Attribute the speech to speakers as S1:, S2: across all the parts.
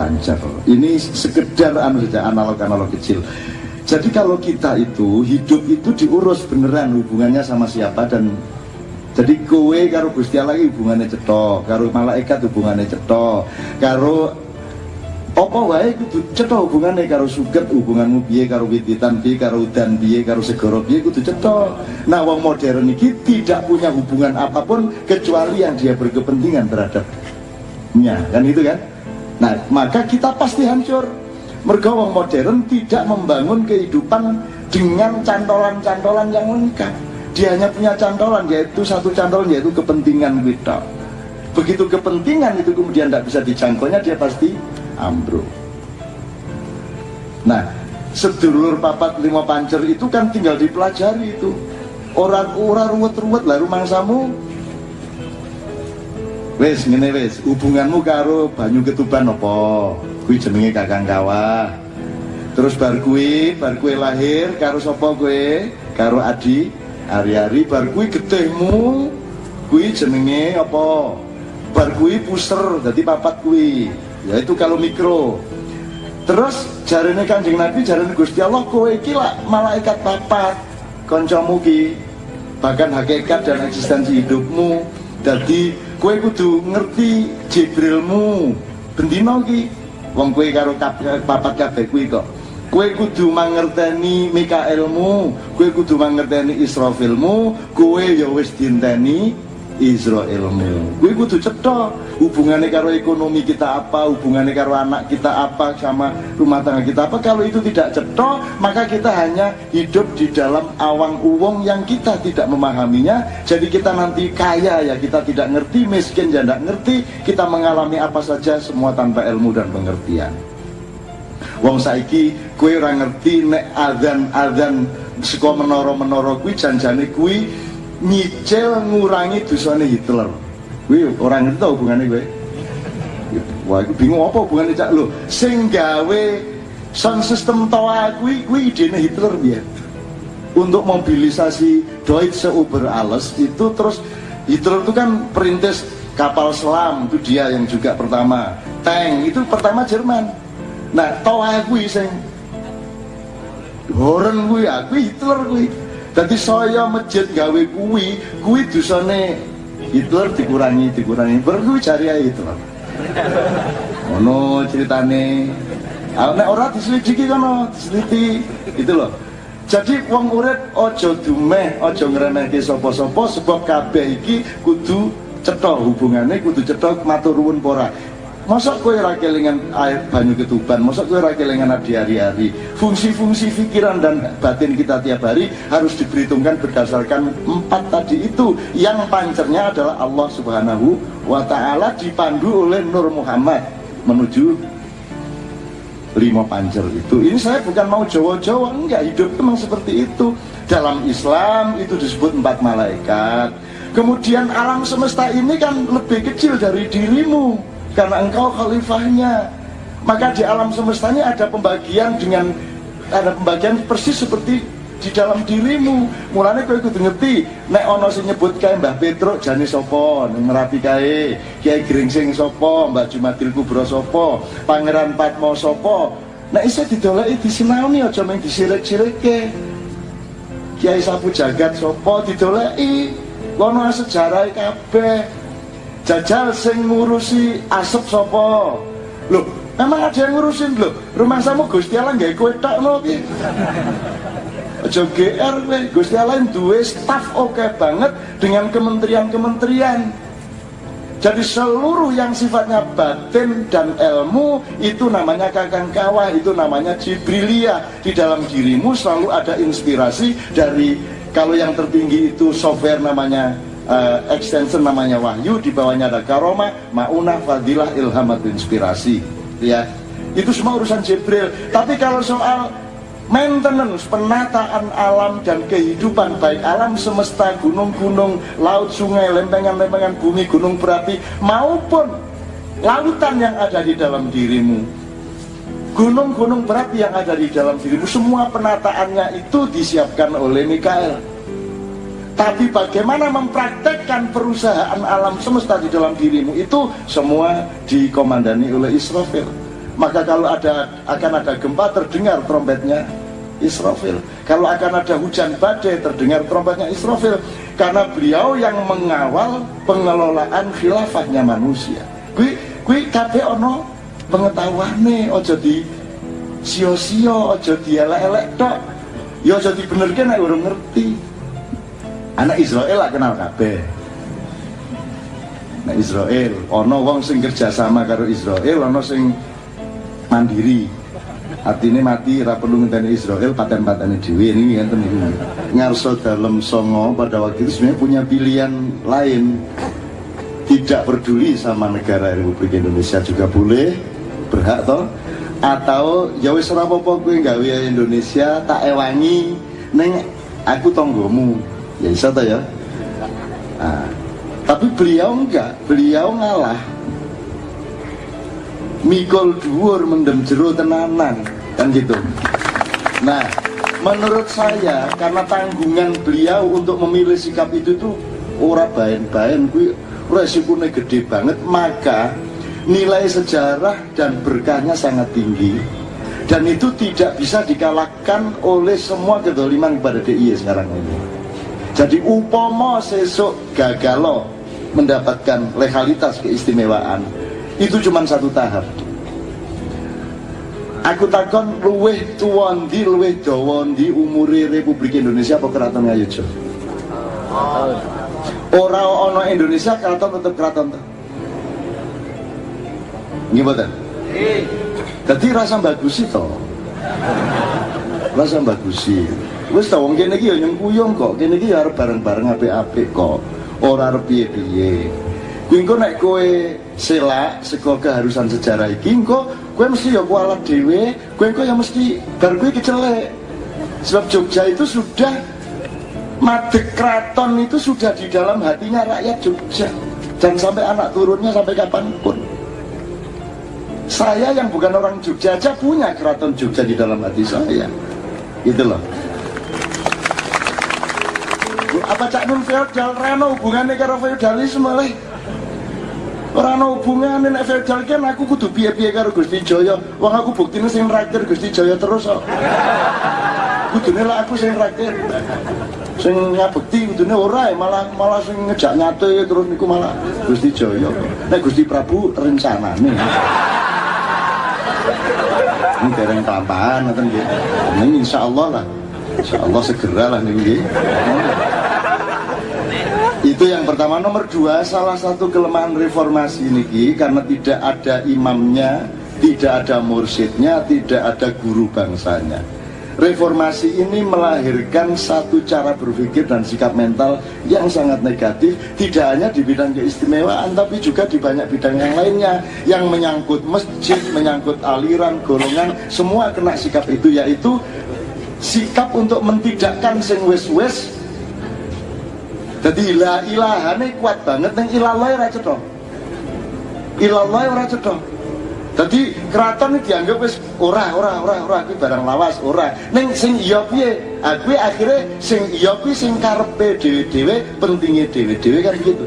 S1: pancer. Ini sekedar analog kecil. Jadi kalau kita itu hidup itu diurus beneran hubungannya sama siapa, dan jadi kowe karo Gusti Allah hubungannya cetok, karo malaikat hubungannya cetok, karo apa wae kudu cetok hubungannya, karo suget hubunganmu piye, karo wititan piye, karo udan piye, karo segara piye kudu cetok. Nah, wong modern ini tidak punya hubungan apapun kecuali yang dia berkepentingan terhadapnya, kan itu kan? Nah, maka kita pasti hancur. Mergo wong modern tidak membangun kehidupan dengan cantolan-cantolan yang lengkap. Dia hanya punya cantolan, yaitu satu cantolan, yaitu kepentingan kita. Begitu kepentingan itu kemudian tidak bisa dijangkaunya, dia pasti ambruk. Nah, sedulur papat lima pancer itu kan tinggal dipelajari itu. Orang ruwet-ruwet lah rumangsamu. Wes ngene wes, hubunganmu karo Banyu Ketuban apa? Kuwi jenenge Kakang Kawah. Terus bar kuwi lahir karo sapa kowe? Karo Adi Ari-ari. Bar kuwi getihmu kuwi jenenge apa? Bar kuwi puser, dadi papat kuwi. Ya itu kalau mikro. Terus jarene Kanjeng Nabi, jarene Gusti Allah, kowe iki lak malaikat papat kancamu ki. Bahkan hakikat dan eksistensi hidupmu. Dadi kowe kudu ngerti Jibrilmu bendina ki. Wong kowe karo papat kabeh kuwi kok. Kowe kudu mangerteni Mikaelmu, kowe kudu mangerteni Israfilmu, kowe ya wis dienteni Israilmu. Kowe kudu cetha hubungannya karo ekonomi kita apa, hubungannya karo anak kita apa, sama rumah tangga kita apa. Kalau itu tidak cetha, maka kita hanya hidup di dalam awang uwong yang kita tidak memahaminya. Jadi kita nanti kaya ya kita tidak ngerti, miskin ya tidak ngerti, kita mengalami apa saja semua tanpa ilmu dan pengertian. Wong saiki kowe ora ngerti nek adzan saka menara-menara kuwi janjane kuwi nyicil ngurangi dosane Hitler. Kuwi ora ngerti ta hubungane kowe? Wah, aku bingung apa hubungane cak lho. Sing gawe sound system toa kuwi idene Hitler piye? Untuk mobilisasi Deutsche über alles itu, terus Hitler itu kan perintis kapal selam, itu dia yang juga pertama. Tank itu pertama Jerman. Nah, toa kuwi sing Horen kuwi Hitler kuwi. Dadi saya masjid gawe kuwi dosane Hitler dikurangi berkuwi jari Hitler. Ono ceritane. Nek ora diselidiki kono, diseliti itu loh. Jadi wong urip aja dumeh, aja ngremehke sapa-sapa, sebab kabeh iki kudu cetha hubungane, kudu cetha matur nuwun ora. Masa kowe ora kelingan air Banyu Ketuban, masa kowe ora kelingan Adi Ari-ari. Fungsi-fungsi pikiran dan batin kita tiap hari harus diperhitungkan berdasarkan 4 tadi itu, yang pancernya adalah Allah Subhanahu wa Ta'ala, dipandu oleh Nur Muhammad menuju 5 pancer itu. Ini saya bukan mau Jawa-Jawa, enggak, hidup memang seperti itu. Dalam Islam itu disebut 4 malaikat. Kemudian alam semesta ini kan lebih kecil dari dirimu, karena engkau khalifahnya. Maka di alam semestanya ada pembagian persis seperti di dalam dirimu. Mulane kowe kudu ngerti, nek ana sing nyebut kae Mbah Petruk jane sapa, ning Merapi kae Kiai Gringsing sapa, Mbak Jumatil Kubra sapa, Pangeran Patmo sapa. Nek iso didoleki disinaoni, aja mung disirik-sirikke. Kiai Sapu Jagat sapa didoleki, kono sejarahe kabeh. Jajal sing ngurusi asep sapa? Loh, memang ada yang ngurusin lho. Rumangsamu Gusti Allah nggawe kowe tok lho piye? Aja GR kowe. Gusti Allah duwe staf oke banget dengan kementerian-kementerian. Jadi seluruh yang sifatnya batin dan ilmu itu namanya Kakang Kawah, itu namanya Jibrilia. Di dalam dirimu selalu ada inspirasi dari, kalau yang tertinggi itu software namanya extension namanya wahyu, di bawahnya ada karomah, maunah, fadilah, ilham atau inspirasi, ya. Itu semua urusan Jibril. Tapi kalau soal maintenance, penataan alam dan kehidupan, baik alam semesta, gunung-gunung, laut, sungai, lempengan-lempengan bumi, gunung berapi, maupun lautan yang ada di dalam dirimu, gunung-gunung berapi yang ada di dalam dirimu, semua penataannya itu disiapkan oleh Mikael. Tapi bagaimana mempraktekkan perusahaan alam semesta di dalam dirimu itu semua dikomandani oleh Israfil. maka kalau akan ada gempa terdengar trompetnya Israfil. Kalau akan ada hujan badai terdengar trompetnya Israfil. Karena beliau yang mengawal pengelolaan khilafahnya manusia. Kui kabeh ono pengetahuane, ojo di sio-sio, ojo di elek-elek tok. Ya ojo dibenerke nek urung ngerti. Anak Israel lah kenal kabeh. Nah Israel, ono wong sing kerjasama karo Israel, ono sing mandiri. Artinya mati ra perlu ngenteni Israel paten-patene dhewe ini ngenten niku. Ngarso dalam songo pada waktu itu sebenarnya punya pilihan lain. Tidak peduli sama negara Republik Indonesia juga boleh, berhak toh. Atau ya wis ora apa-apa kowe gawe Indonesia tak ewangi ning aku tonggomu. Ya bisa toh ya. Nah, tapi beliau enggak, beliau ngalah. Mikul dhuwur mendem jero tenanan kan gitu. Nah, menurut saya karena tanggungan beliau untuk memilih sikap itu tuh ora baen-baen kuwi resikonya gede banget, maka nilai sejarah dan berkahnya sangat tinggi dan itu tidak bisa dikalahkan oleh semua kedoliman kepada DIY sekarang ini. Jadi upomo sesuk gagalo mendapatkan legalitas keistimewaan itu cuma satu tahap. Aku takon luweh tuwa ndi luweh dawa ndi umure Republik Indonesia apa Keraton Ngayodya? Ora ana Indonesia keraton tetep keraton to. Nggih mboten? Nggih. Dadi rasa bagusi to. Rasa bagusi. Wis ta wong kene iki ya nyengkuyung kok, kene iki ya arep bareng-bareng apik-apik kok. Ora arep piye-piye. Kuwi engko nek kowe selak saka keharusan sejarah iki engko kowe mesti ya kualat dhewe, kowe engko ya mesti bar kowe kecelek. Sebab Jogja itu sudah madeg keraton itu sudah di dalam hatinya rakyat Jogja dan sampai anak turunnya sampai kapanpun. Saya yang bukan orang Jogja aja punya keraton Jogja di dalam hati saya. Gitu loh. Apa Cak Nun feodal rano hubungannya karo feodalisme leh? Ora ana hubungane nek feodal kan aku kudu piye-piye karo Gusti Jaya. Wong aku buktine sing raktir Gusti Jaya terus kok. Kudune lah aku sing raktir. Sing ngabekti kudune ora malah sing ngejak nyate terus niku malah Gusti Jaya. Nek Gusti Prabu rencanane. Ini dereng tambahan ngoten nggih. Ning insyaallah lah. Insyaallah segera lah niku nggih. Itu yang pertama. Nomor dua, salah satu kelemahan reformasi ini karena tidak ada imamnya, tidak ada mursyidnya, tidak ada guru bangsanya. Reformasi ini melahirkan satu cara berpikir dan sikap mental yang sangat negatif, tidak hanya di bidang keistimewaan tapi juga di banyak bidang yang lainnya yang menyangkut masjid, menyangkut aliran, golongan, semua kena sikap itu, yaitu sikap untuk mentidakkan sing wis-wis. Jadi la ilahane kuat banget neng ilallah ora cetha. Ilallah ora cetha. Jadi keraton iki dianggap wis ora kuwi barang lawas ora. Ning sing iya piye? Kuwi akhire sing iya kuwi sing karepe dhewe-dhewe, pentinge dhewe-dhewe kan gitu.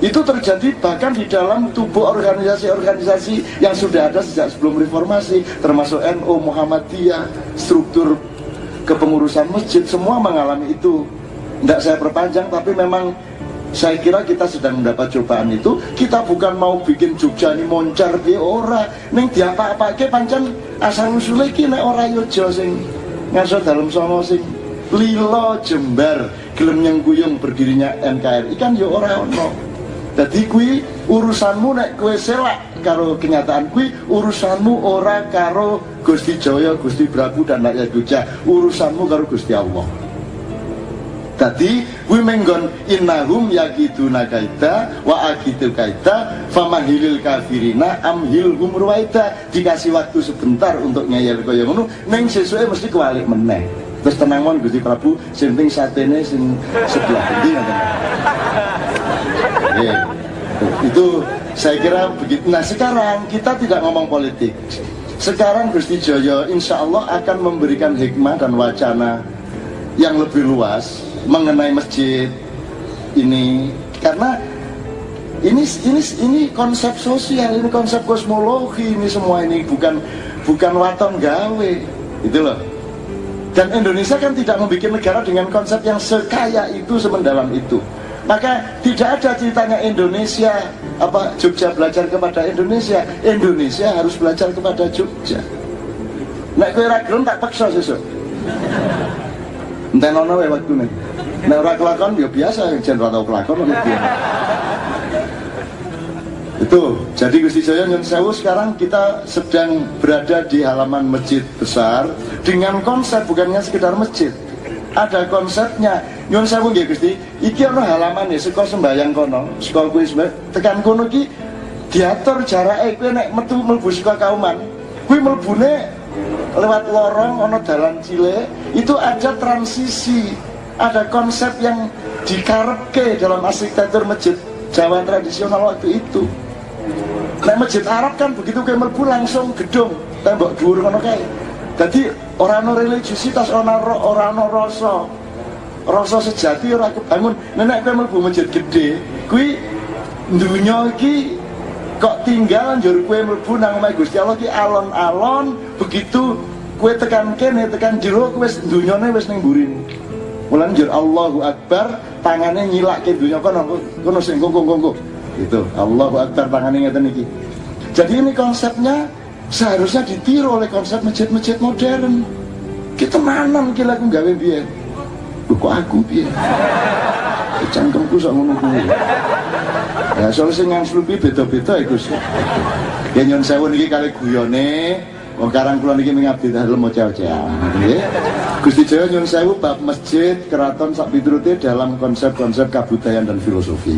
S1: Itu terjadi bahkan di dalam tubuh organisasi-organisasi yang sudah ada sejak sebelum reformasi, termasuk NU, Muhammadiyah, struktur kepengurusan masjid, semua mengalami itu. Tidak saya perpanjang, tapi memang saya kira kita sedang mendapat cobaan itu. Kita bukan mau bikin Jogja ini moncar di ora, neng diapa-apake pancen asal usule iki nek ora yojo sing ngaso dalam songo sing lilo jembar gelem nyengkuyung berdirinya NKRI kan yo ora ono. Dadi kuwi urusanmu nek kowe selak karo kenyataan kuwi, urusanmu ora karo Gusti Jaya, Gusti Prabu dan rakyat Jogja, urusanmu karo Gusti Allah. Tadi kuwi menggon innahum yakiduna kaita wa akitu kaita famahilil kafirina amhilhum ruwaida. Dikasih waktu sebentar untuk ngeyel kaya ngono, ning sesuke mesti kewalik meneh. Terus tenang mon Gusti Prabu, sing penting satene sing sebelah endi ngoten. Itu saya kira begitu. Nah sekarang kita tidak ngomong politik. Sekarang Gusti Jaya insya Allah akan memberikan hikmah dan wacana yang lebih luas mengenai masjid ini, karena Ini konsep sosial, ini konsep kosmologi, ini semua ini bukan waton gawe, itu loh. Dan Indonesia kan tidak membuat negara dengan konsep yang sekaya itu, semendalam itu. Maka tidak ada ceritanya Indonesia Jogja belajar kepada Indonesia. Indonesia harus belajar kepada Jogja. Nek kowe ora gelem tak paksa sesuk. Entenono wae waktune. Nek ora kelakon ya biasa, jan ora tau kelakon kok. Itu, jadi Gusti Jaya Nyun Sewu sekarang kita sedang berada di halaman masjid besar dengan konsep bukannya sekedar masjid. Ada konsepnya. Nyun Sewu nggih Gusti, iki ana halamane saka sembayang kono, saka kuwi tekan kono iki diatur jarake kowe nek metu mlebu saka kauman. Kuwi mlebune lewat lorong ana dalan cilik, itu ada transisi. Ada konsep yang dikarepke dalam arsitektur masjid Jawa tradisional waktu itu. Nek masjid Arab kan begitu kayak mlebu langsung gedung, tembok dhuwur ngono kae. Dadi ora ana religiusitas, ora ana rasa sejati ora kebangun. Nek kowe mlebu masjid gede, kuwi dunya iki kok tinggal njur kowe mlebu nang omahe Gusti Allah ki alon-alon, begitu kowe tekan kene, tekan jero kowe wis dunyane wis ning mburine. Mulane njur Allahu Akbar, tangane nyilake dunya kono sing kongko. Itu Allahu Akbar tangannya ngeten iki. Jadi ini konsepnya seharusnya ditiru oleh konsep masjid-masjid modern. Kita manam ki laku gawe biyen. Kok aku piye? Cangkemku sak ngono kuwi. Ya soal sing ngangslupi beda-beda iku sih. Ya Nyun Sewu niki kali guyone wong karang kula niki mengabdi dalem ocehan nggih. Gusti Jaya Nyun Sewu bab masjid, keraton sak piturute dalam konsep-konsep kabudayaan dan filosofi.